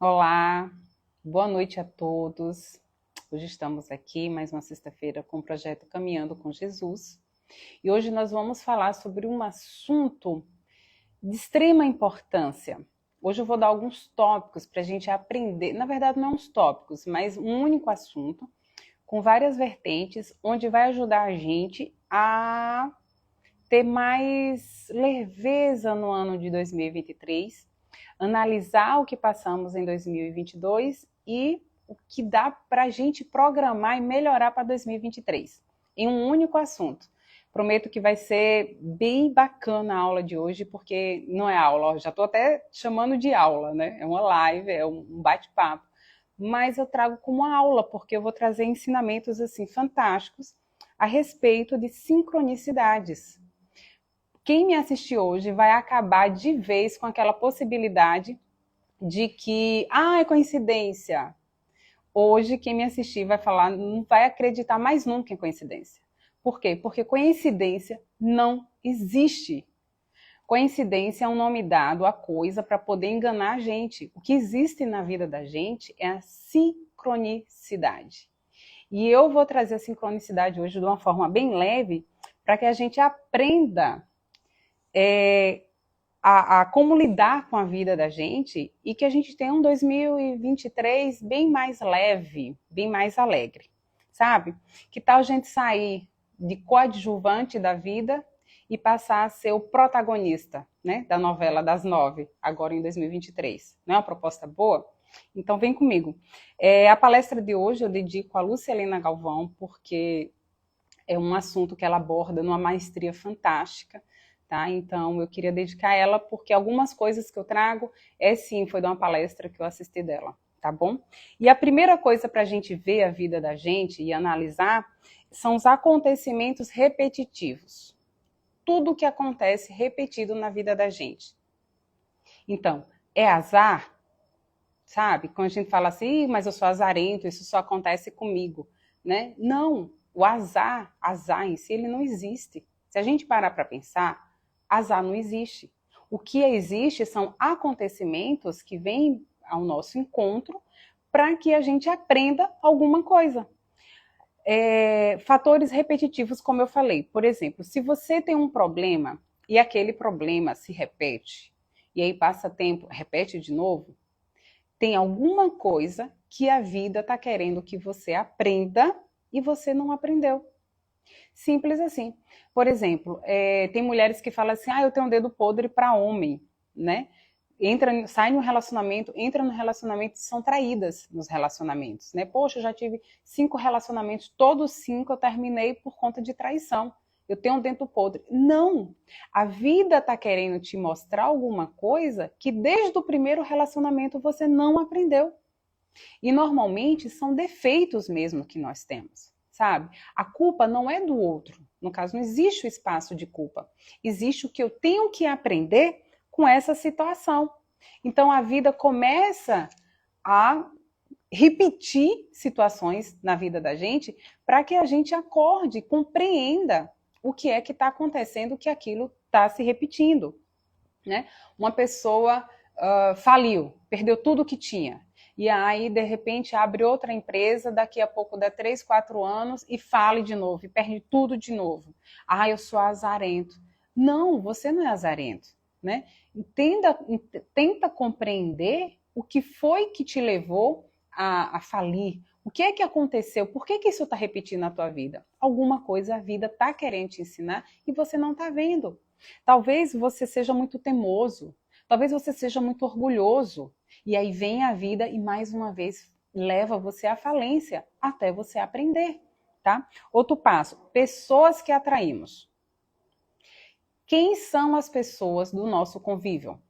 Olá, boa noite a todos. Hoje estamos aqui, mais uma sexta-feira, com o projeto Caminhando com Jesus. E hoje nós vamos falar sobre um assunto de extrema importância. Hoje eu vou dar alguns tópicos para a gente aprender, na verdade não uns tópicos, mas um único assunto, com várias vertentes, onde vai ajudar a gente a ter mais leveza no ano de 2023, analisar o que passamos em 2022 e o que dá para a gente programar e melhorar para 2023, em um único assunto. Prometo que vai ser bem bacana a aula de hoje, porque não é aula, já estou até chamando de aula, né? É uma live, é um bate-papo, mas eu trago como aula, porque eu vou trazer ensinamentos assim fantásticos a respeito de sincronicidades. Quem me assistir hoje vai acabar de vez com aquela possibilidade de que, é coincidência. Hoje, quem me assistir vai falar, não vai acreditar mais nunca em coincidência. Por quê? Porque coincidência não existe. Coincidência é um nome dado à coisa para poder enganar a gente. O que existe na vida da gente é a sincronicidade. E eu vou trazer a sincronicidade hoje de uma forma bem leve para que a gente aprenda a como lidar com a vida da gente e que a gente tenha um 2023 bem mais leve, bem mais alegre, sabe? Que tal a gente sair de coadjuvante da vida e passar a ser o protagonista, né, da novela das 9, agora em 2023? Não é uma proposta boa? Então vem comigo. A palestra de hoje eu dedico a Lúcia Helena Galvão, porque é um assunto que ela aborda numa maestria fantástica, tá? Então eu queria dedicar a ela porque algumas coisas que eu trago foi de uma palestra que eu assisti dela, tá bom? E a primeira coisa para a gente ver a vida da gente e analisar são os acontecimentos repetitivos. Tudo que acontece repetido na vida da gente. Então, é azar? Sabe? Quando a gente fala assim, mas eu sou azarento, isso só acontece comigo, né? Não, o azar em si, ele não existe. Se a gente parar para pensar, azar não existe. O que existe são acontecimentos que vêm ao nosso encontro para que a gente aprenda alguma coisa. Fatores repetitivos, como eu falei. Por exemplo, se você tem um problema e aquele problema se repete, e aí passa tempo, repete de novo, tem alguma coisa que a vida está querendo que você aprenda e você não aprendeu. Simples assim. Por exemplo, tem mulheres que falam assim, eu tenho um dedo podre para homem, né? Sai no relacionamento, entra no relacionamento e são traídas nos relacionamentos, né? Poxa, eu já tive 5 relacionamentos, todos 5 eu terminei por conta de traição. Eu tenho um dedo podre. Não! A vida está querendo te mostrar alguma coisa que desde o primeiro relacionamento você não aprendeu. E normalmente são defeitos mesmo que nós temos, sabe? A culpa não é do outro. No caso, não existe o espaço de culpa. Existe o que eu tenho que aprender com essa situação. Então a vida começa a repetir situações na vida da gente para que a gente acorde, compreenda o que é que está acontecendo, que aquilo está se repetindo, né? Uma pessoa faliu, perdeu tudo que tinha. E aí, de repente, abre outra empresa, daqui a pouco dá 3, 4 anos e fale de novo, e perde tudo de novo. Eu sou azarento. Não, você não é azarento, né? Tenta compreender o que foi que te levou a falir. O que é que aconteceu? Por que isso está repetindo na tua vida? Alguma coisa a vida está querendo te ensinar e você não está vendo. Talvez você seja muito teimoso, talvez você seja muito orgulhoso, e aí vem a vida e mais uma vez leva você à falência até você aprender, tá? Outro passo, pessoas que atraímos. Quem são as pessoas do nosso convívio?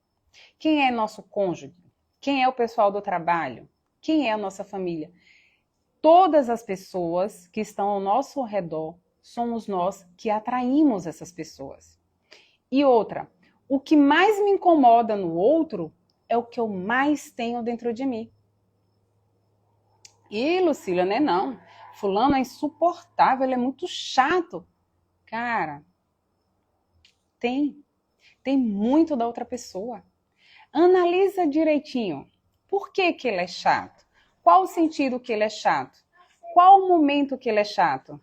Quem é nosso cônjuge? Quem é o pessoal do trabalho? Quem é a nossa família? Todas as pessoas que estão ao nosso redor somos nós que atraímos essas pessoas. E outra, o que mais me incomoda no outro é o que eu mais tenho dentro de mim. E, Lucília, né? Não. Fulano é insuportável, ele é muito chato. Cara, tem muito da outra pessoa. Analisa direitinho. Por que que ele é chato? Qual o sentido que ele é chato? Qual o momento que ele é chato?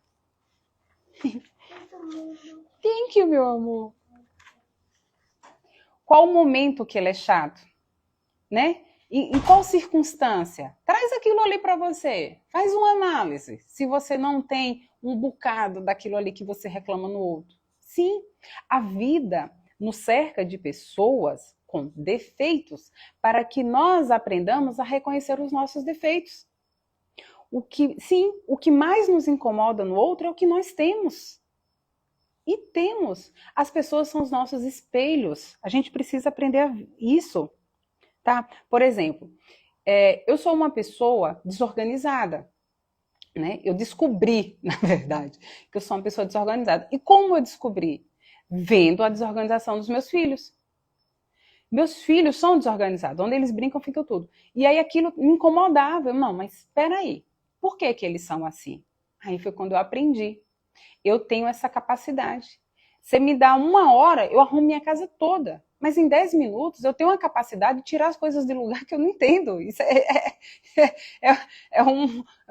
Thank you, meu amor. Qual o momento que ele é chato? Né? Em qual circunstância? Traz aquilo ali para você. Faz uma análise. Se você não tem um bocado daquilo ali que você reclama no outro. Sim, a vida nos cerca de pessoas com defeitos para que nós aprendamos a reconhecer os nossos defeitos. O que mais nos incomoda no outro é o que nós temos. E temos. As pessoas são os nossos espelhos. A gente precisa aprender isso. Tá? Por exemplo, eu sou uma pessoa desorganizada. Né? Eu descobri, na verdade, que eu sou uma pessoa desorganizada. E como eu descobri? Vendo a desorganização dos meus filhos. Meus filhos são desorganizados. Onde eles brincam, fica tudo. E aí aquilo me incomodava. Não, mas espera aí. Por que que eles são assim? Aí foi quando eu aprendi. Eu tenho essa capacidade. Você me dá 1 hora, eu arrumo minha casa toda. Mas em 10 minutos eu tenho a capacidade de tirar as coisas de lugar que eu não entendo. Isso é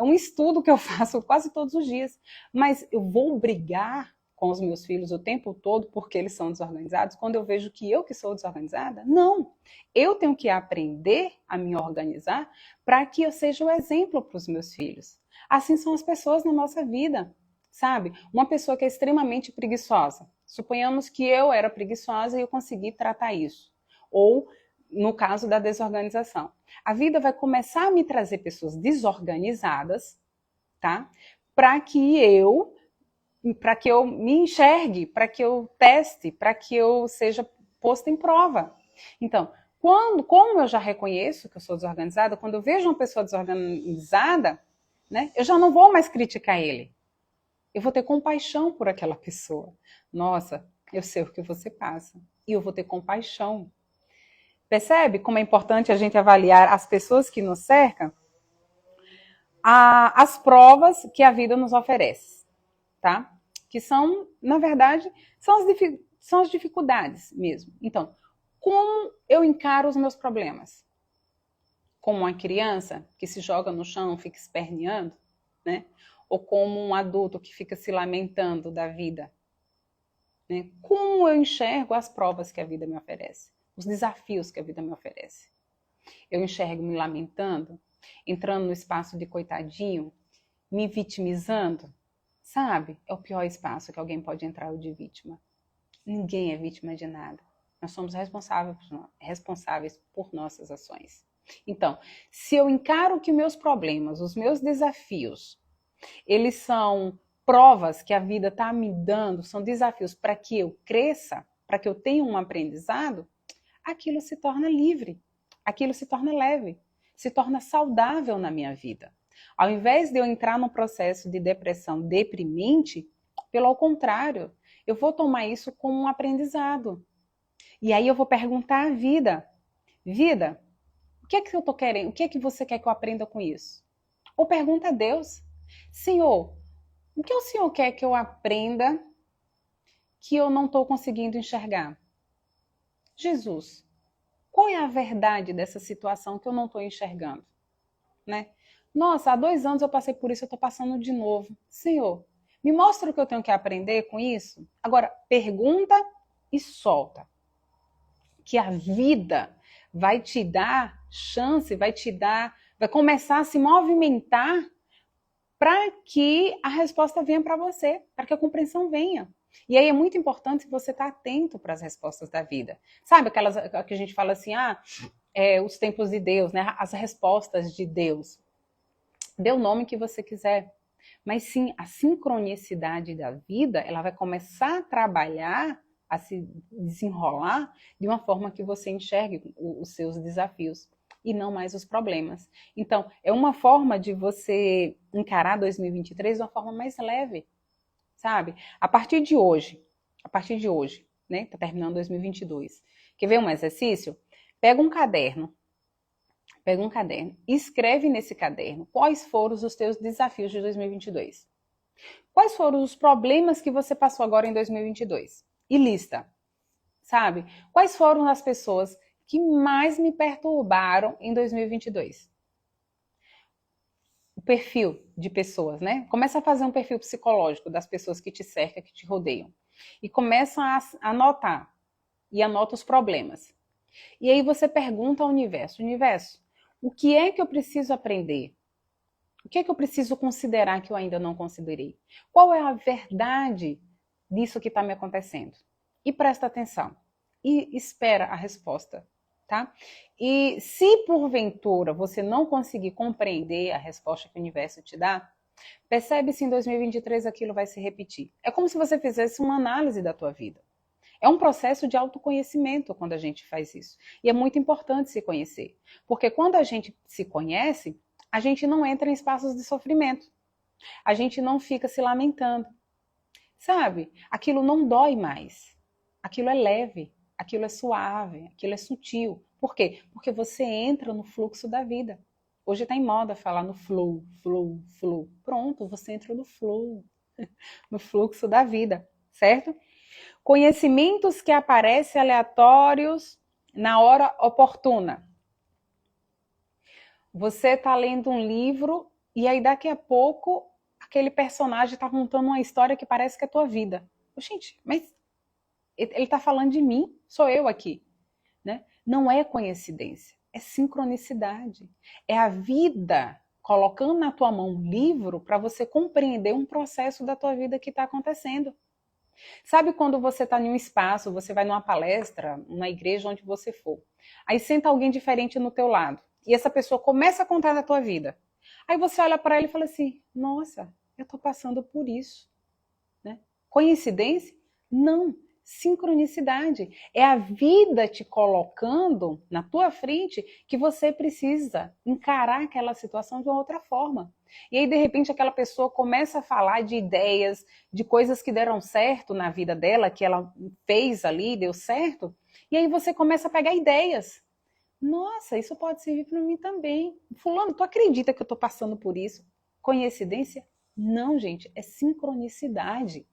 um estudo que eu faço quase todos os dias. Mas eu vou brigar com os meus filhos o tempo todo porque eles são desorganizados, quando eu vejo que eu que sou desorganizada? Não. Eu tenho que aprender a me organizar para que eu seja o exemplo para os meus filhos. Assim são as pessoas na nossa vida. Sabe? Uma pessoa que é extremamente preguiçosa. Suponhamos que eu era preguiçosa e eu consegui tratar isso. Ou, no caso da desorganização. A vida vai começar a me trazer pessoas desorganizadas, tá? Para que eu me enxergue, para que eu teste, para que eu seja posta em prova. Então, como eu já reconheço que eu sou desorganizada, quando eu vejo uma pessoa desorganizada, né, eu já não vou mais criticar ele. Eu vou ter compaixão por aquela pessoa. Nossa, eu sei o que você passa. E eu vou ter compaixão. Percebe como é importante a gente avaliar as pessoas que nos cercam? As provas que a vida nos oferece, tá? Que são, na verdade, são as dificuldades mesmo. Então, como eu encaro os meus problemas? Como uma criança que se joga no chão, fica esperneando, né? Ou como um adulto que fica se lamentando da vida? Né? Como eu enxergo as provas que a vida me oferece? Os desafios que a vida me oferece? Eu enxergo me lamentando, entrando no espaço de coitadinho, me vitimizando? Sabe? É o pior espaço que alguém pode entrar, o de vítima. Ninguém é vítima de nada. Nós somos responsáveis por nossas ações. Então, se eu encaro que meus problemas, os meus desafios, eles são provas que a vida está me dando, são desafios para que eu cresça, para que eu tenha um aprendizado, aquilo se torna livre, aquilo se torna leve, se torna saudável na minha vida. Ao invés de eu entrar num processo de depressão deprimente, pelo contrário, eu vou tomar isso como um aprendizado. E aí eu vou perguntar à vida, vida, o que é que eu estou querendo? O que é que você quer que eu aprenda com isso? Ou pergunta a Deus, Senhor, o que o Senhor quer que eu aprenda que eu não estou conseguindo enxergar? Jesus, qual é a verdade dessa situação que eu não estou enxergando? Né? Nossa, há 2 anos eu passei por isso, eu estou passando de novo. Senhor, me mostra o que eu tenho que aprender com isso? Agora, pergunta e solta. Que a vida vai te dar chance, vai começar a se movimentar para que a resposta venha para você, para que a compreensão venha. E aí é muito importante você estar atento para as respostas da vida. Sabe aquelas que a gente fala assim, os tempos de Deus, né? As respostas de Deus. Dê o nome que você quiser. Mas sim, a sincronicidade da vida, ela vai começar a trabalhar, a se desenrolar de uma forma que você enxergue os seus desafios e não mais os problemas. Então, é uma forma de você encarar 2023 de uma forma mais leve, sabe? A partir de hoje, né? Tá terminando 2022. Quer ver um exercício? Pega um caderno, e escreve nesse caderno quais foram os teus desafios de 2022. Quais foram os problemas que você passou agora em 2022? E lista, sabe? Quais foram as pessoas que mais me perturbaram em 2022. O perfil de pessoas, né? Começa a fazer um perfil psicológico das pessoas que te cercam, que te rodeiam. E começa a anotar. E anota os problemas. E aí você pergunta ao universo, o que é que eu preciso aprender? O que é que eu preciso considerar que eu ainda não considerei? Qual é a verdade disso que está me acontecendo? E presta atenção. E espera a resposta, tá? E se porventura você não conseguir compreender a resposta que o universo te dá, percebe se em 2023 aquilo vai se repetir. É como se você fizesse uma análise da tua vida. É um processo de autoconhecimento quando a gente faz isso. E é muito importante se conhecer. Porque quando a gente se conhece, a gente não entra em espaços de sofrimento. A gente não fica se lamentando. Sabe? Aquilo não dói mais. Aquilo é leve, aquilo é suave, aquilo é sutil. Por quê? Porque você entra no fluxo da vida. Hoje está em moda falar no flow, flow, flow. Pronto, você entra no flow, no fluxo da vida, certo? Conhecimentos que aparecem aleatórios na hora oportuna. Você está lendo um livro e aí daqui a pouco aquele personagem está contando uma história que parece que é a tua vida. Gente, mas ele está falando de mim, sou eu aqui. Né? Não é coincidência, é sincronicidade. É a vida colocando na tua mão um livro para você compreender um processo da tua vida que está acontecendo. Sabe quando você está em um espaço, você vai numa palestra, numa igreja, onde você for. Aí senta alguém diferente no teu lado. E essa pessoa começa a contar da tua vida. Aí você olha para ela e fala assim, nossa, eu estou passando por isso. Né? Coincidência? Não. Sincronicidade. É a vida te colocando na tua frente que você precisa encarar aquela situação de uma outra forma. E aí, de repente, aquela pessoa começa a falar de ideias, de coisas que deram certo na vida dela, que ela fez ali, deu certo. E aí você começa a pegar ideias. Nossa, isso pode servir para mim também. Fulano, tu acredita que eu estou passando por isso? Coincidência? Não, gente, é sincronicidade.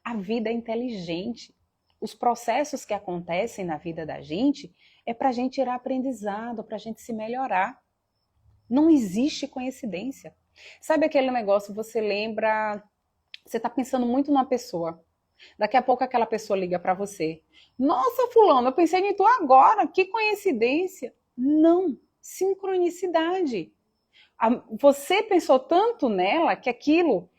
A vida é inteligente. Os processos que acontecem na vida da gente é para a gente tirar aprendizado, para a gente se melhorar. Não existe coincidência. Sabe aquele negócio, você lembra, você está pensando muito numa pessoa, daqui a pouco aquela pessoa liga para você. Nossa, fulano, eu pensei em tu agora, que coincidência. Não, sincronicidade. Você pensou tanto nela que aquilo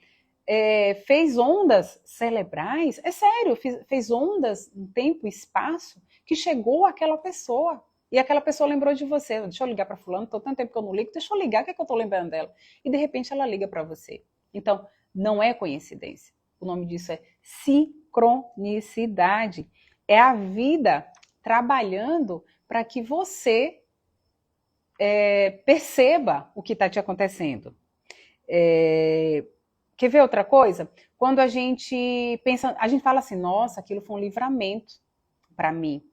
fez ondas cerebrais, é sério, fez ondas em tempo e espaço que chegou àquela pessoa. E aquela pessoa lembrou de você. Deixa eu ligar para fulano, estou tanto tempo que eu não ligo, deixa eu ligar, o que é que eu estou lembrando dela? E de repente ela liga para você. Então, não é coincidência. O nome disso é sincronicidade. É a vida trabalhando para que você perceba o que está te acontecendo. Quer ver outra coisa? Quando a gente pensa, a gente fala assim, nossa, aquilo foi um livramento para mim.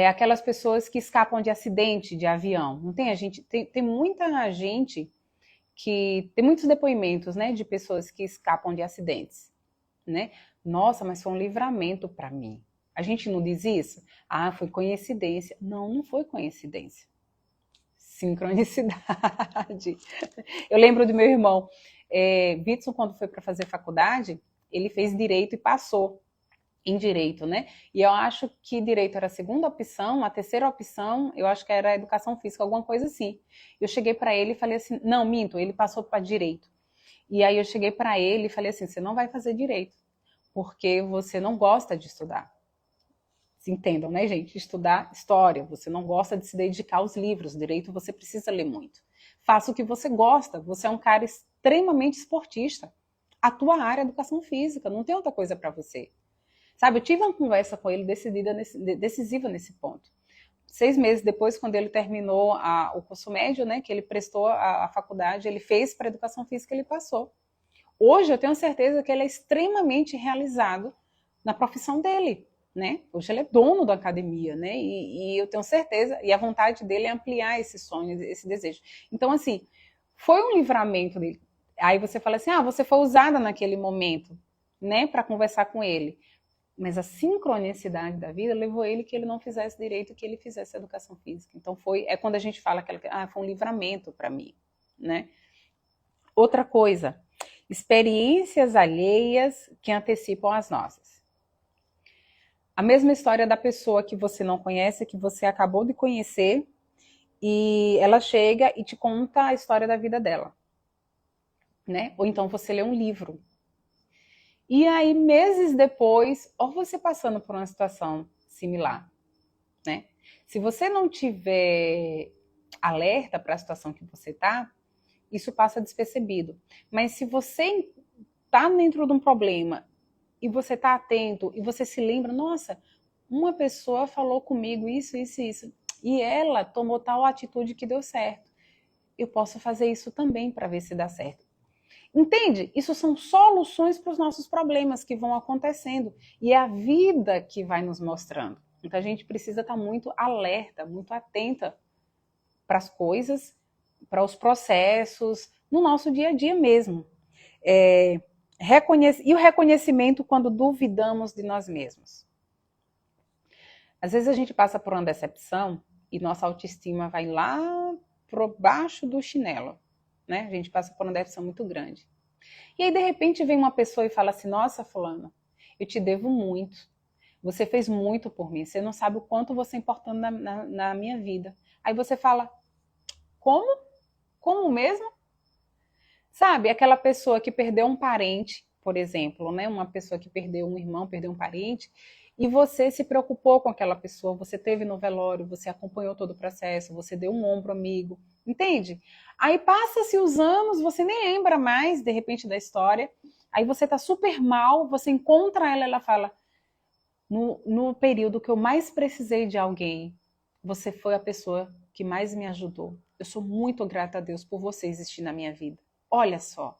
Aquelas pessoas que escapam de acidente de avião. Não tem a gente, tem muita gente que tem muitos depoimentos, né, de pessoas que escapam de acidentes, né? Nossa, mas foi um livramento para mim. A gente não diz isso? Ah, foi coincidência. Não, não foi coincidência. Sincronicidade. Eu lembro do meu irmão, Bitson, quando foi para fazer faculdade, ele fez direito e passou em direito, né? E eu acho que direito era a segunda opção, a terceira opção, eu acho que era educação física, alguma coisa assim. Eu cheguei para ele e falei assim, não, minto, ele passou para direito. E aí eu cheguei para ele e falei assim, você não vai fazer direito, porque você não gosta de estudar. Se entendam, né, gente? Estudar história, você não gosta de se dedicar aos livros, direito você precisa ler muito. Faça o que você gosta, você é um cara extremamente esportista. A tua área é educação física, não tem outra coisa para você. Sabe, eu tive uma conversa com ele decisiva nesse ponto. 6 meses depois, quando ele terminou o curso médio, né, que ele prestou a faculdade, ele fez para educação física, ele passou. Hoje eu tenho certeza que ele é extremamente realizado na profissão dele, né? Hoje ele é dono da academia, né? E eu tenho certeza, e a vontade dele é ampliar esse sonho, esse desejo. Então, assim, foi um livramento dele. Aí você fala assim, você foi usada naquele momento, né, para conversar com ele. Mas a sincronicidade da vida levou ele que ele não fizesse direito, que ele fizesse educação física. Então é quando a gente fala que foi um livramento para mim, né? Outra coisa, experiências alheias que antecipam as nossas. A mesma história da pessoa que você não conhece, que você acabou de conhecer, e ela chega e te conta a história da vida dela, né? Ou então você lê um livro. E aí, meses depois, ou você passando por uma situação similar, né? Se você não tiver alerta para a situação que você está, isso passa despercebido. Mas se você está dentro de um problema e você está atento e você se lembra, nossa, uma pessoa falou comigo isso, e ela tomou tal atitude que deu certo. Eu posso fazer isso também para ver se dá certo. Entende? Isso são soluções para os nossos problemas que vão acontecendo. E é a vida que vai nos mostrando. Então a gente precisa estar muito alerta, muito atenta para as coisas, para os processos, no nosso dia a dia mesmo. E o reconhecimento quando duvidamos de nós mesmos. Às vezes a gente passa por uma decepção e nossa autoestima vai lá por baixo do chinelo. Né? A gente passa por uma decepção muito grande. E aí, de repente, vem uma pessoa e fala assim, nossa, fulano, eu te devo muito. Você fez muito por mim. Você não sabe o quanto você é importante na minha vida. Aí você fala, como? Como mesmo? Sabe, aquela pessoa que perdeu um parente, por exemplo, né? Uma pessoa que perdeu um irmão, perdeu um parente, e você se preocupou com aquela pessoa, você teve no velório, você acompanhou todo o processo, você deu um ombro amigo, entende? Aí passa-se os anos, você nem lembra mais, de repente, da história, aí você tá super mal, você encontra ela, ela fala, no período que eu mais precisei de alguém, você foi a pessoa que mais me ajudou. Eu sou muito grata a Deus por você existir na minha vida. Olha só.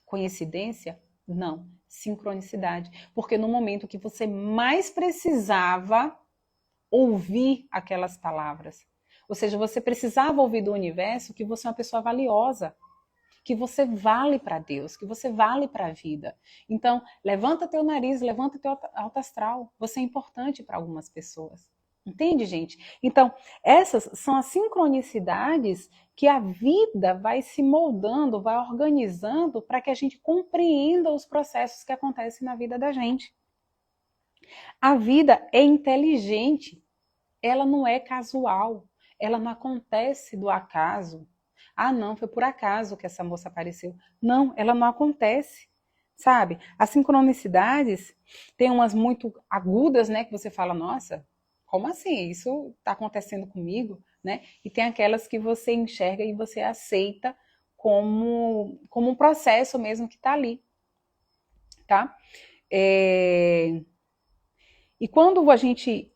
Coincidência? Não. Sincronicidade. Porque no momento que você mais precisava ouvir aquelas palavras, ou seja, você precisava ouvir do universo que você é uma pessoa valiosa, que você vale para Deus, que você vale para a vida. Então, levanta teu nariz, levanta teu alto astral. Você é importante para algumas pessoas. Entende, gente? Então, essas são as sincronicidades que a vida vai se moldando, vai organizando para que a gente compreenda os processos que acontecem na vida da gente. A vida é inteligente, ela não é casual, ela não acontece do acaso. Ah, não, foi por acaso que essa moça apareceu. Não, ela não acontece, sabe? As sincronicidades tem umas muito agudas, né, que você fala, nossa, como assim? Isso está acontecendo comigo, né? E tem aquelas que você enxerga e você aceita como um processo mesmo que está ali, tá? E quando a gente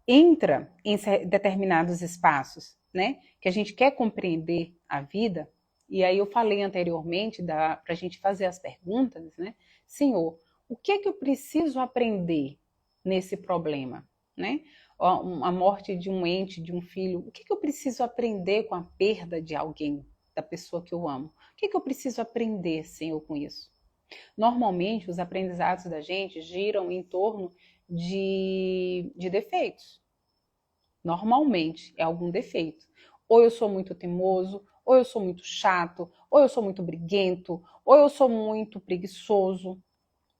entra em determinados espaços, né, que a gente quer compreender a vida, e aí eu falei anteriormente para a gente fazer as perguntas, né, Senhor, o que é que eu preciso aprender nesse problema, né? A morte de um ente, de um filho, o que é que eu preciso aprender com a perda de alguém, da pessoa que eu amo? O que é que eu preciso aprender, Senhor, com isso? Normalmente, os aprendizados da gente giram em torno de defeitos. Normalmente é algum defeito. Ou eu sou muito teimoso, ou eu sou muito chato, ou eu sou muito briguento, ou eu sou muito preguiçoso.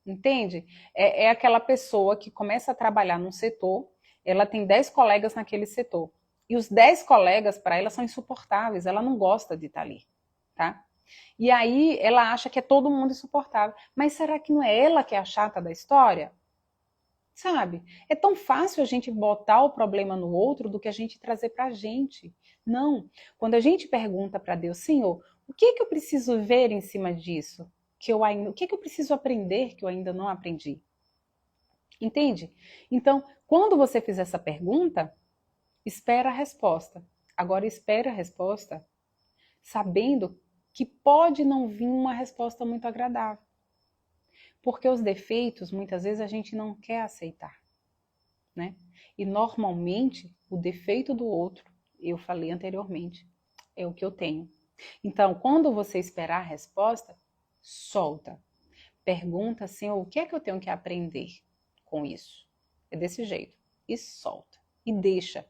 Entende? É aquela pessoa que começa a trabalhar num setor, ela tem 10 colegas naquele setor. E os 10 colegas, para ela, são insuportáveis, ela não gosta de estar ali. Tá? E aí ela acha que é todo mundo insuportável. Mas será que não é ela que é a chata da história? Sabe? É tão fácil a gente botar o problema no outro do que a gente trazer para a gente. Não. Quando a gente pergunta para Deus, Senhor, o que é que eu preciso ver em cima disso? O que é que eu preciso aprender que eu ainda não aprendi? Entende? Então, quando você fizer essa pergunta, espera a resposta. Agora, espera a resposta sabendo que pode não vir uma resposta muito agradável. Porque os defeitos, muitas vezes, a gente não quer aceitar, né? E normalmente, o defeito do outro, eu falei anteriormente, é o que eu tenho. Então, quando você esperar a resposta, solta. pergunta assim, o que é que eu tenho que aprender com isso? É desse jeito. E solta. E deixa.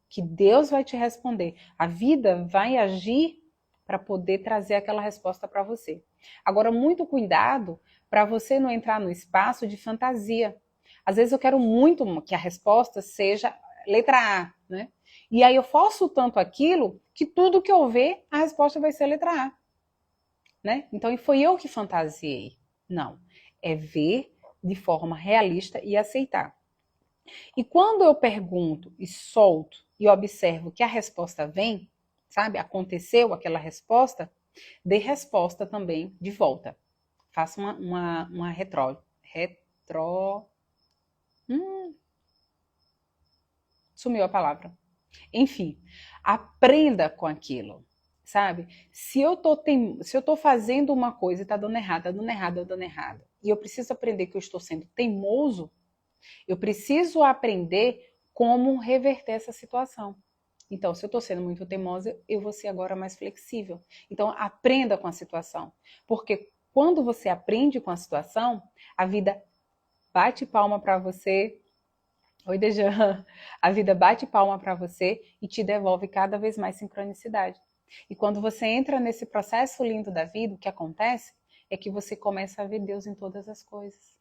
Que Deus vai te responder. A vida vai agir para poder trazer aquela resposta para você. Agora, muito cuidado para você não entrar no espaço de fantasia. Às vezes eu quero muito que a resposta seja letra A, né? E aí eu forço tanto aquilo que tudo que eu ver, a resposta vai ser letra A, né? Então foi eu que fantasiei. Não. É ver de forma realista e aceitar. E quando eu pergunto e solto e observo que a resposta vem, sabe? Aconteceu aquela resposta, dê resposta também de volta. Faça uma sumiu a palavra. Enfim, aprenda com aquilo, sabe? Se eu tô fazendo uma coisa e tá dando errado, tá dando errado, tá dando errado, e eu preciso aprender que eu estou sendo teimoso, eu preciso aprender como reverter essa situação. Então, se eu estou sendo muito teimosa, eu vou ser agora mais flexível. Então, aprenda com a situação. Porque quando você aprende com a situação, a vida bate palma para você. Oi, Dejan. A vida bate palma para você e te devolve cada vez mais sincronicidade. E quando você entra nesse processo lindo da vida, o que acontece é que você começa a ver Deus em todas as coisas.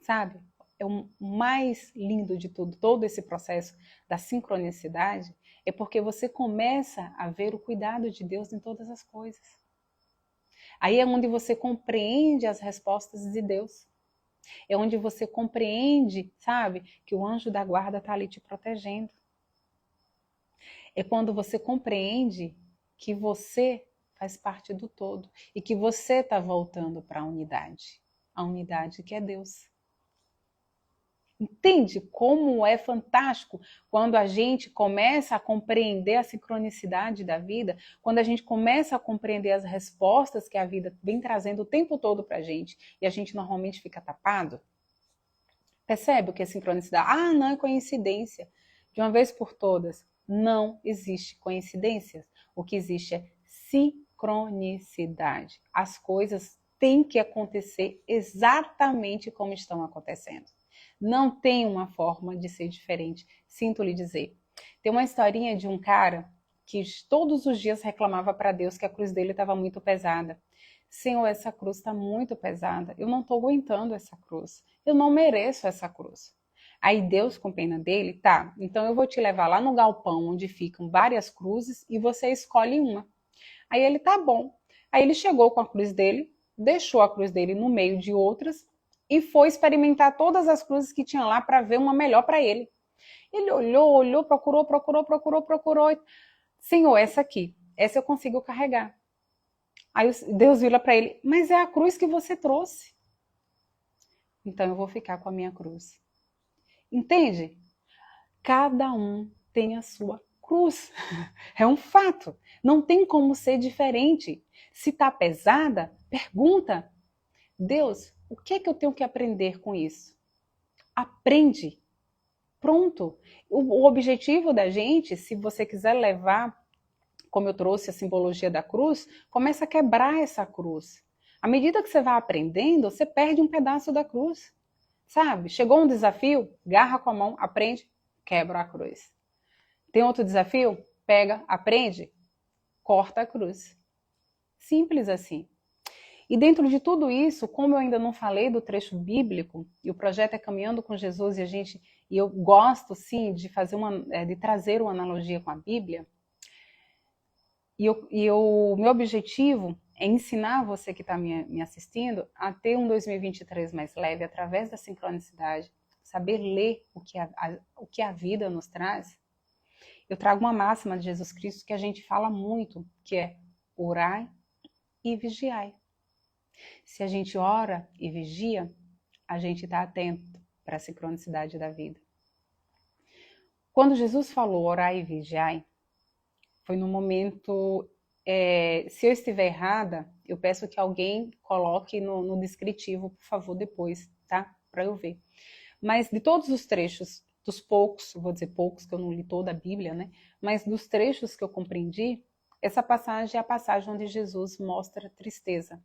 Sabe? É o mais lindo de tudo, todo esse processo da sincronicidade, é porque você começa a ver o cuidado de Deus em todas as coisas. Aí é onde você compreende as respostas de Deus. É onde você compreende, sabe, que o anjo da guarda está ali te protegendo. É quando você compreende que você faz parte do todo e que você está voltando para a unidade que é Deus. Entende como é fantástico quando a gente começa a compreender a sincronicidade da vida, quando a gente começa a compreender as respostas que a vida vem trazendo o tempo todo para a gente e a gente normalmente fica tapado? Percebe o que é sincronicidade? Ah, não é coincidência. De uma vez por todas, não existe coincidências. O que existe é sincronicidade. As coisas têm que acontecer exatamente como estão acontecendo. Não tem uma forma de ser diferente, sinto lhe dizer. Tem uma historinha de um cara que todos os dias reclamava para Deus que a cruz dele estava muito pesada. Senhor, essa cruz está muito pesada, eu não estou aguentando essa cruz, eu não mereço essa cruz. Aí Deus, com pena dele, tá, então eu vou te levar lá no galpão onde ficam várias cruzes e você escolhe uma. Aí ele, tá bom. Aí ele chegou com a cruz dele, deixou a cruz dele no meio de outras e foi experimentar todas as cruzes que tinha lá para ver uma melhor para ele. Ele olhou, procurou. Senhor, essa aqui, essa eu consigo carregar. Aí Deus vira para ele, mas é a cruz que você trouxe. Então eu vou ficar com a minha cruz. Entende? Cada um tem a sua cruz. É um fato. Não tem como ser diferente. Se está pesada, pergunta. Deus, o que é que eu tenho que aprender com isso? Aprende. Pronto. O objetivo da gente, se você quiser levar, como eu trouxe a simbologia da cruz, começa a quebrar essa cruz. À medida que você vai aprendendo, você perde um pedaço da cruz. Sabe? Chegou um desafio, garra com a mão, aprende, quebra a cruz. Tem outro desafio? Pega, aprende, corta a cruz. Simples assim. E dentro de tudo isso, como eu ainda não falei do trecho bíblico, e o projeto é Caminhando com Jesus, e eu gosto sim de de trazer uma analogia com a Bíblia, o meu objetivo é ensinar você que está me assistindo a ter um 2023 mais leve através da sincronicidade, saber ler o que a vida nos traz. Eu trago uma máxima de Jesus Cristo que a gente fala muito, que é orai e vigiai. Se a gente ora e vigia, a gente está atento para a sincronicidade da vida. Quando Jesus falou orai e vigiai, foi no momento, se eu estiver errada, eu peço que alguém coloque no descritivo, por favor, depois, tá? Para eu ver. Mas de todos os trechos, dos poucos, vou dizer poucos, que eu não li toda a Bíblia, né? Mas dos trechos que eu compreendi, essa passagem é a passagem onde Jesus mostra tristeza.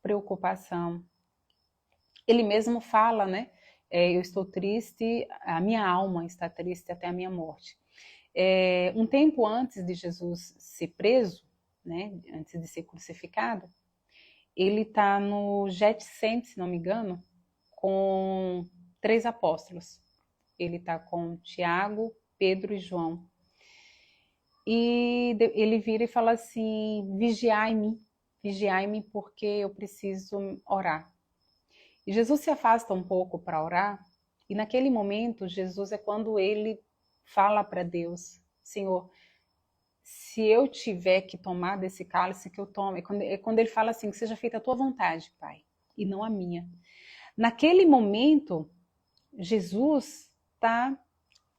preocupação. Ele mesmo fala, né? Eu estou triste, a minha alma está triste até a minha morte. Um tempo antes de Jesus ser preso, né? Antes de ser crucificado, ele está no Getsemane, se não me engano, com 3 apóstolos. Ele está com Tiago, Pedro e João. E ele vira e fala assim: vigiai-me porque eu preciso orar. E Jesus se afasta um pouco para orar, e naquele momento, Jesus é quando ele fala para Deus: Senhor, se eu tiver que tomar desse cálice, que eu tome. É quando ele fala assim: que seja feita a tua vontade, Pai, e não a minha. Naquele momento, Jesus está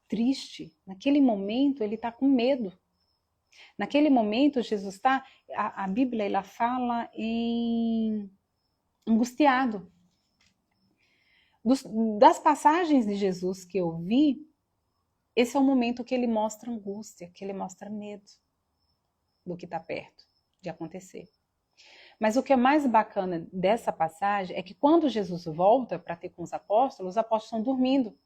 triste. Naquele momento, ele está com medo. Naquele momento, Jesus está... A Bíblia, ela fala em angustiado. Das passagens de Jesus que eu vi, esse é o momento que ele mostra angústia, que ele mostra medo do que está perto de acontecer. Mas o que é mais bacana dessa passagem é que quando Jesus volta para ter com os apóstolos estão dormindo.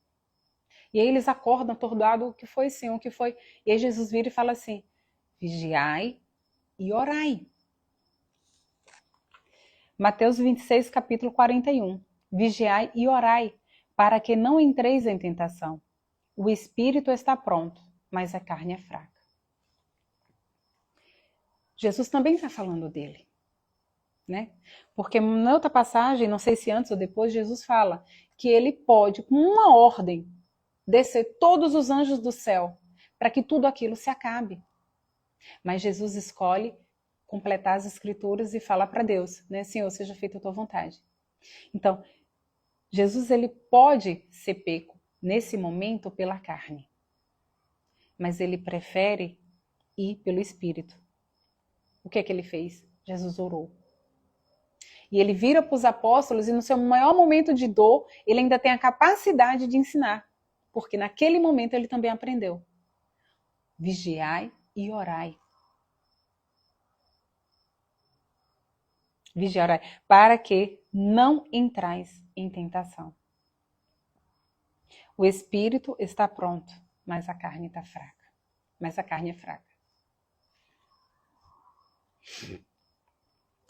E aí eles acordam atordoados: o que foi, Senhor, o que foi? E aí Jesus vira e fala assim: vigiai e orai. Mateus 26, capítulo 41. Vigiai e orai, para que não entreis em tentação. O espírito está pronto, mas a carne é fraca. Jesus também está falando dele, né? Porque na outra passagem, não sei se antes ou depois, Jesus fala que ele pode, com uma ordem, descer todos os anjos do céu para que tudo aquilo se acabe. Mas Jesus escolhe completar as escrituras e fala para Deus, né? Senhor, seja feita a tua vontade. Então, Jesus, ele pode ser pego nesse momento pela carne, mas ele prefere ir pelo Espírito. O que é que ele fez? Jesus orou. E ele vira para os apóstolos e no seu maior momento de dor, ele ainda tem a capacidade de ensinar, porque naquele momento ele também aprendeu. Vigiai e orai. Vigiai e orai, para que não entrais em tentação. O espírito está pronto, mas a carne está fraca. Mas a carne é fraca.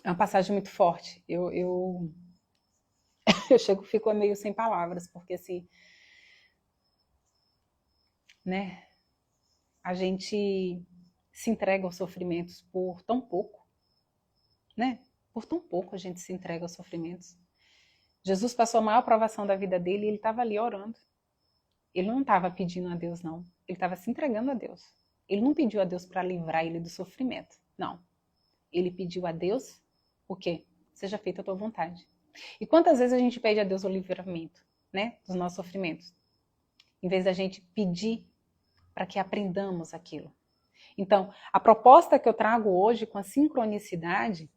É uma passagem muito forte. Eu fico meio sem palavras, porque assim, né? A gente se entrega aos sofrimentos por tão pouco, né? Por tão pouco a gente se entrega aos sofrimentos. Jesus passou a maior provação da vida dele e ele estava ali orando. Ele não estava pedindo a Deus, não. Ele estava se entregando a Deus. Ele não pediu a Deus para livrar ele do sofrimento. Não. Ele pediu a Deus o quê? Seja feita a tua vontade. E quantas vezes a gente pede a Deus o livramento, né? Dos nossos sofrimentos? Em vez da gente pedir para que aprendamos aquilo. Então, a proposta que eu trago hoje com a sincronicidade,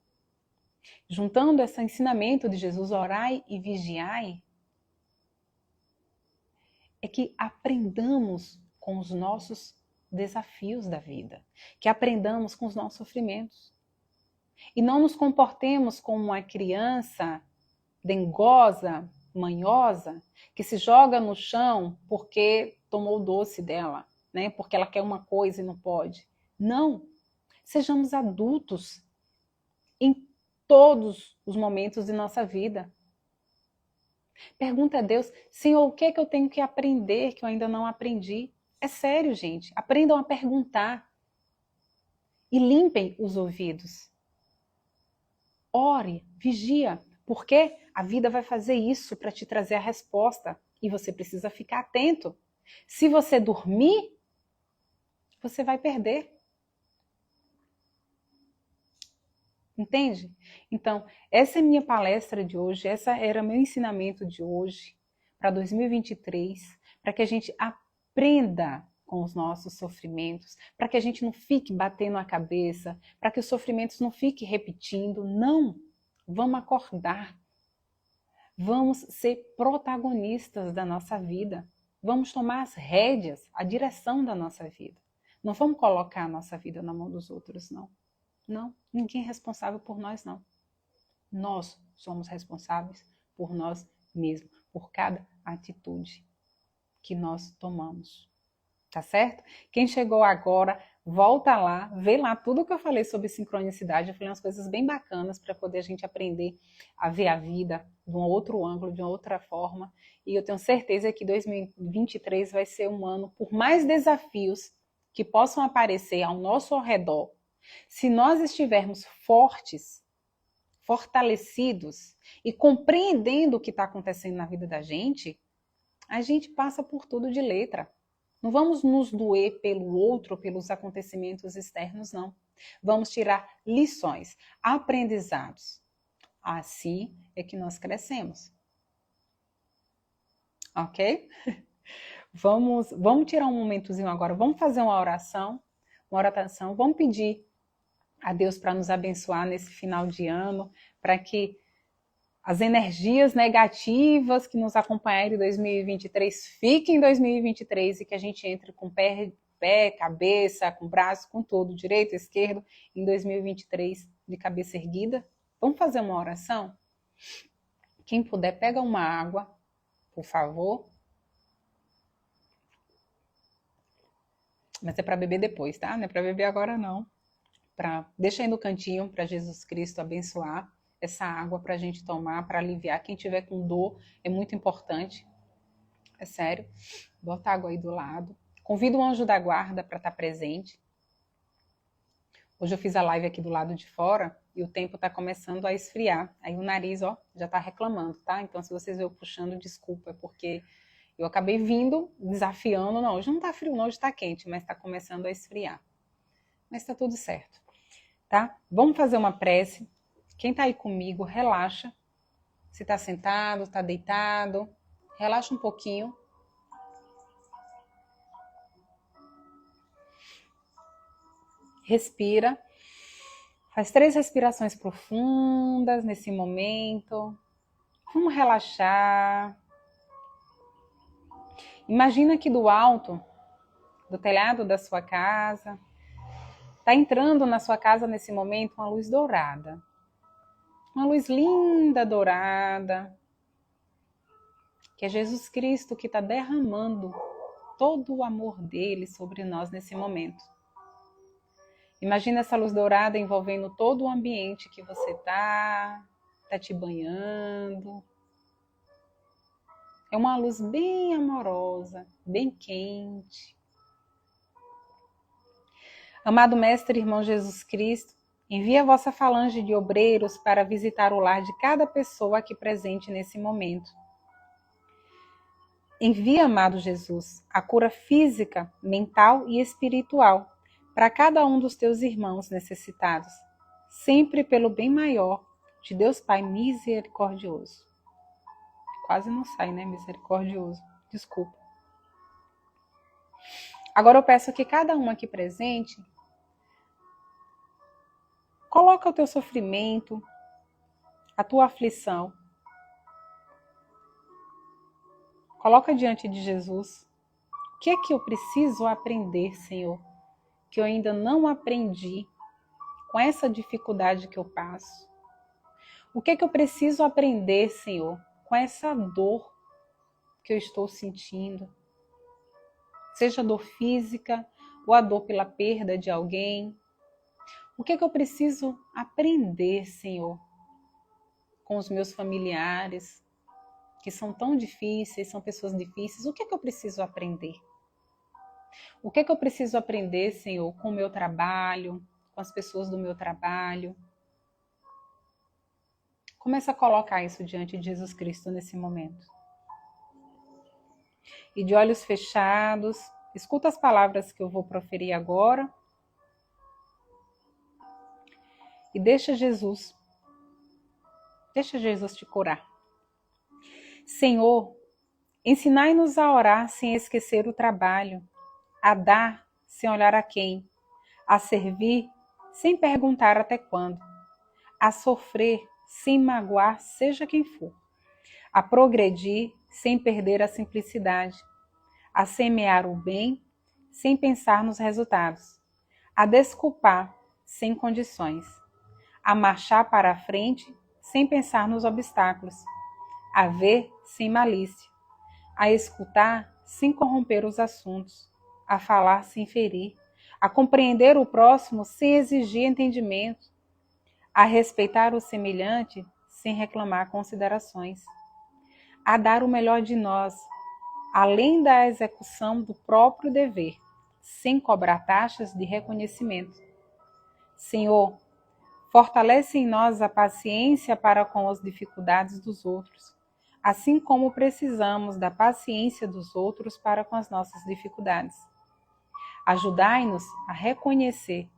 juntando esse ensinamento de Jesus, orai e vigiai, é que aprendamos com os nossos desafios da vida, que aprendamos com os nossos sofrimentos. E não nos comportemos como uma criança dengosa, manhosa, que se joga no chão porque tomou o doce dela, né? Porque ela quer uma coisa e não pode. Não. Sejamos adultos em todos os momentos de nossa vida. Pergunta a Deus: Senhor, o que é que eu tenho que aprender que eu ainda não aprendi? É sério, gente. Aprendam a perguntar. E limpem os ouvidos. Ore, vigia, porque a vida vai fazer isso para te trazer a resposta. E você precisa ficar atento. Se você dormir, você vai perder. Entende? Então, essa é minha palestra de hoje, essa era meu ensinamento de hoje para 2023, para que a gente aprenda com os nossos sofrimentos, para que a gente não fique batendo a cabeça, para que os sofrimentos não fiquem repetindo. Não! Vamos acordar. Vamos ser protagonistas da nossa vida. Vamos tomar as rédeas, a direção da nossa vida. Não vamos colocar a nossa vida na mão dos outros, não. Não, ninguém é responsável por nós, não. Nós somos responsáveis por nós mesmos, por cada atitude que nós tomamos. Tá certo? Quem chegou agora, volta lá, vê lá tudo que eu falei sobre sincronicidade. Eu falei umas coisas bem bacanas para poder a gente aprender a ver a vida de um outro ângulo, de uma outra forma. E eu tenho certeza que 2023 vai ser um ano, por mais desafios que possam aparecer ao nosso redor, se nós estivermos fortes, fortalecidos e compreendendo o que está acontecendo na vida da gente, a gente passa por tudo de letra. Não vamos nos doer pelo outro, pelos acontecimentos externos, não. Vamos tirar lições, aprendizados. Assim é que nós crescemos. Ok? Vamos tirar um momentozinho agora, vamos fazer uma oração, vamos pedir a Deus para nos abençoar nesse final de ano, para que as energias negativas que nos acompanharam em 2023 fiquem em 2023 e que a gente entre com pé, cabeça, com braço, com tudo, direito, esquerdo, em 2023 de cabeça erguida. Vamos fazer uma oração? Quem puder, pega uma água, por favor. Mas é para beber depois, tá? Não é para beber agora, não. Deixa aí no cantinho para Jesus Cristo abençoar essa água para a gente tomar, para aliviar. Quem tiver com dor, é muito importante. É sério. Bota água aí do lado. Convido o anjo da guarda para estar presente. Hoje eu fiz a live aqui do lado de fora e o tempo está começando a esfriar. Aí o nariz, ó, já está reclamando, tá? Então, se vocês verem eu puxando, desculpa, é porque eu acabei vindo, desafiando. Não, hoje não está frio, não, hoje está quente, mas está começando a esfriar. Mas está tudo certo, tá? Vamos fazer uma prece. Quem está aí comigo, relaxa. Se está sentado, está deitado, relaxa um pouquinho. Respira. Faz 3 respirações profundas nesse momento. Vamos relaxar. Imagina que do alto, do telhado da sua casa, está entrando na sua casa nesse momento uma luz dourada. Uma luz linda, dourada, que é Jesus Cristo que está derramando todo o amor dele sobre nós nesse momento. Imagina essa luz dourada envolvendo todo o ambiente que você está te banhando. É uma luz bem amorosa, bem quente. Amado Mestre, irmão Jesus Cristo, envia a vossa falange de obreiros para visitar o lar de cada pessoa aqui presente nesse momento. Envia, amado Jesus, a cura física, mental e espiritual para cada um dos teus irmãos necessitados, sempre pelo bem maior de Deus Pai misericordioso. Quase não sai, né? Misericordioso. Desculpa. Agora eu peço que cada um aqui presente coloca o teu sofrimento, a tua aflição. Coloca diante de Jesus. O que é que eu preciso aprender, Senhor? Que eu ainda não aprendi com essa dificuldade que eu passo? O que é que eu preciso aprender, Senhor, com essa dor que eu estou sentindo? Seja a dor física ou a dor pela perda de alguém. O que é que eu preciso aprender, Senhor, com os meus familiares, que são tão difíceis, são pessoas difíceis? O que é que eu preciso aprender? O que é que eu preciso aprender, Senhor, com o meu trabalho, com as pessoas do meu trabalho? Começa a colocar isso diante de Jesus Cristo nesse momento. E de olhos fechados, escuta as palavras que eu vou proferir agora. E deixa Jesus te curar. Senhor, ensinai-nos a orar sem esquecer o trabalho, a dar sem olhar a quem, a servir sem perguntar até quando, a sofrer sem magoar seja quem for, a progredir sem perder a simplicidade, a semear o bem sem pensar nos resultados, a desculpar sem condições, a marchar para a frente sem pensar nos obstáculos, a ver sem malícia, a escutar sem corromper os assuntos, a falar sem ferir, a compreender o próximo sem exigir entendimento, a respeitar o semelhante sem reclamar considerações, a dar o melhor de nós, além da execução do próprio dever, sem cobrar taxas de reconhecimento. Senhor, fortalece em nós a paciência para com as dificuldades dos outros, assim como precisamos da paciência dos outros para com as nossas dificuldades. Ajudai-nos a reconhecer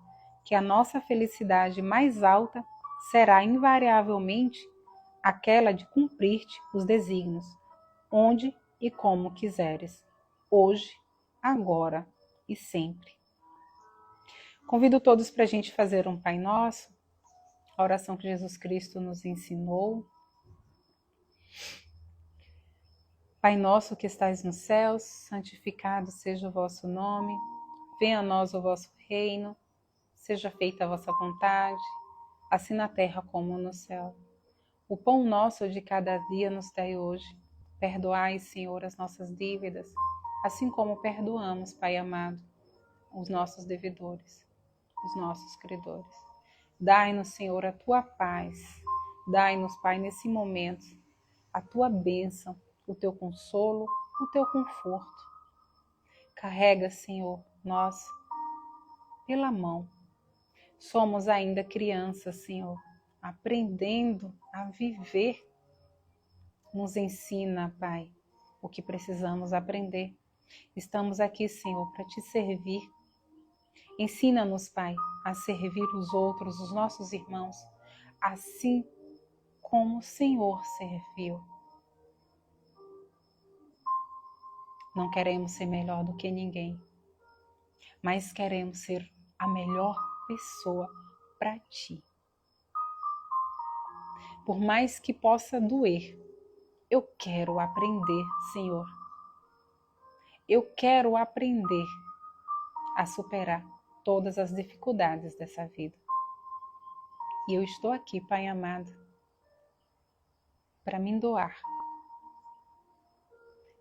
que a nossa felicidade mais alta será invariavelmente aquela de cumprir-te os desígnios, onde e como quiseres, hoje, agora e sempre. Convido todos para a gente fazer um Pai Nosso, a oração que Jesus Cristo nos ensinou. Pai nosso que estais nos céus, santificado seja o vosso nome, venha a nós o vosso reino, seja feita a vossa vontade, assim na terra como no céu. O pão nosso de cada dia nos dai hoje. Perdoai, Senhor, as nossas dívidas, assim como perdoamos, Pai amado, os nossos devedores, os nossos credores. Dai-nos, Senhor, a tua paz. Dai-nos, Pai, nesse momento, a tua bênção, o teu consolo, o teu conforto. Carrega, Senhor, nós pela mão. Somos ainda crianças, Senhor, aprendendo a viver. Nos ensina, Pai, o que precisamos aprender. Estamos aqui, Senhor, para te servir. Ensina-nos, Pai, a servir os outros, os nossos irmãos, assim como o Senhor serviu. Não queremos ser melhor do que ninguém, mas queremos ser a melhor pessoa para ti. Por mais que possa doer, eu quero aprender, Senhor. Eu quero aprender a superar todas as dificuldades dessa vida. E eu estou aqui, Pai amado, para me doar,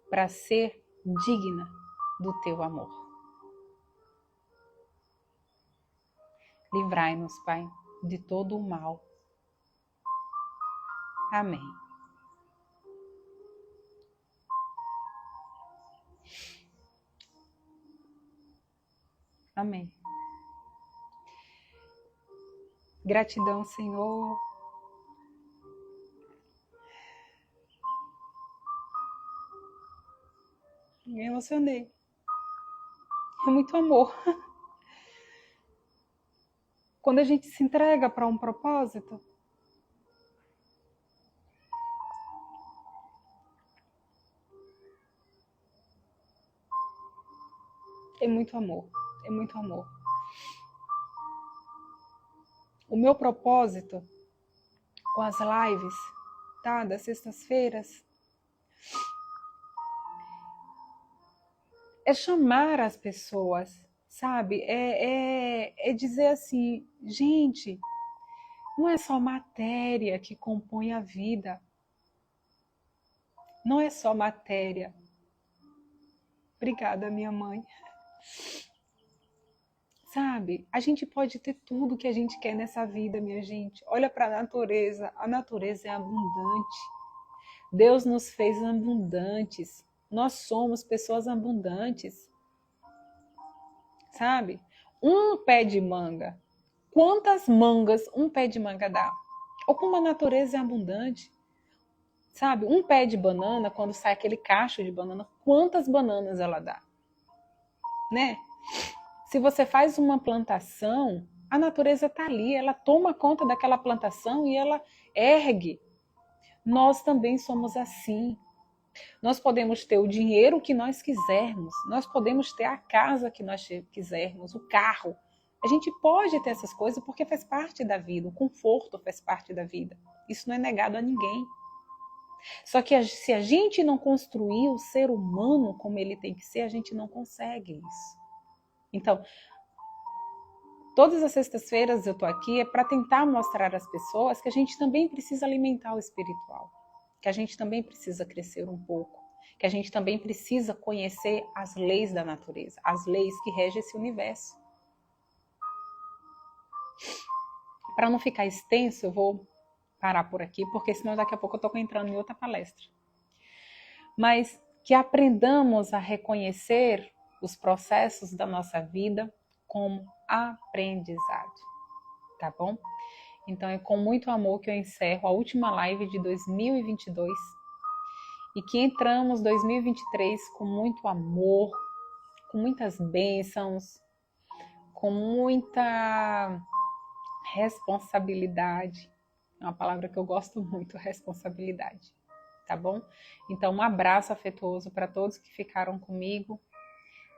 para ser digna do teu amor. Livrai-nos, Pai, de todo o mal. Amém. Amém. Gratidão, Senhor. Me emocionei. É muito amor. Quando a gente se entrega para um propósito, é muito amor. É muito amor. O meu propósito com as lives, tá? Das sextas-feiras, é chamar as pessoas, sabe? É dizer assim, gente, não é só matéria que compõe a vida. Não é só matéria. Obrigada, minha mãe. Sabe? A gente pode ter tudo que a gente quer nessa vida, minha gente. Olha para a natureza é abundante. Deus nos fez abundantes. Nós somos pessoas abundantes. Sabe? Um pé de manga. Quantas mangas um pé de manga dá? Ou como a natureza é abundante. Sabe? Um pé de banana, quando sai aquele cacho de banana, quantas bananas ela dá? Né? Se você faz uma plantação, a natureza está ali, ela toma conta daquela plantação e ela ergue. Nós também somos assim. Nós podemos ter o dinheiro que nós quisermos, nós podemos ter a casa que nós quisermos, o carro. A gente pode ter essas coisas porque faz parte da vida, o conforto faz parte da vida. Isso não é negado a ninguém. Só que se a gente não construir o ser humano como ele tem que ser, a gente não consegue isso. Então, todas as sextas-feiras eu tô aqui para tentar mostrar às pessoas que a gente também precisa alimentar o espiritual, que a gente também precisa crescer um pouco, que a gente também precisa conhecer as leis da natureza, as leis que regem esse universo. Para não ficar extenso, eu vou parar por aqui, porque senão daqui a pouco eu estou entrando em outra palestra. Mas que aprendamos a reconhecer os processos da nossa vida como aprendizado, tá bom? Então é com muito amor que eu encerro a última live de 2022 e que entramos 2023 com muito amor, com muitas bênçãos, com muita responsabilidade. É uma palavra que eu gosto muito, responsabilidade, tá bom? Então, um abraço afetuoso para todos que ficaram comigo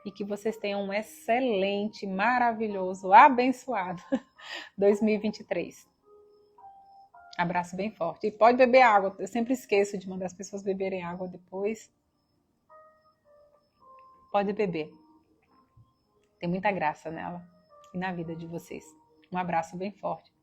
e que vocês tenham um excelente, maravilhoso, abençoado 2023. Abraço bem forte. E pode beber água, eu sempre esqueço de mandar as pessoas beberem água depois. Pode beber. Tem muita graça nela e na vida de vocês. Um abraço bem forte.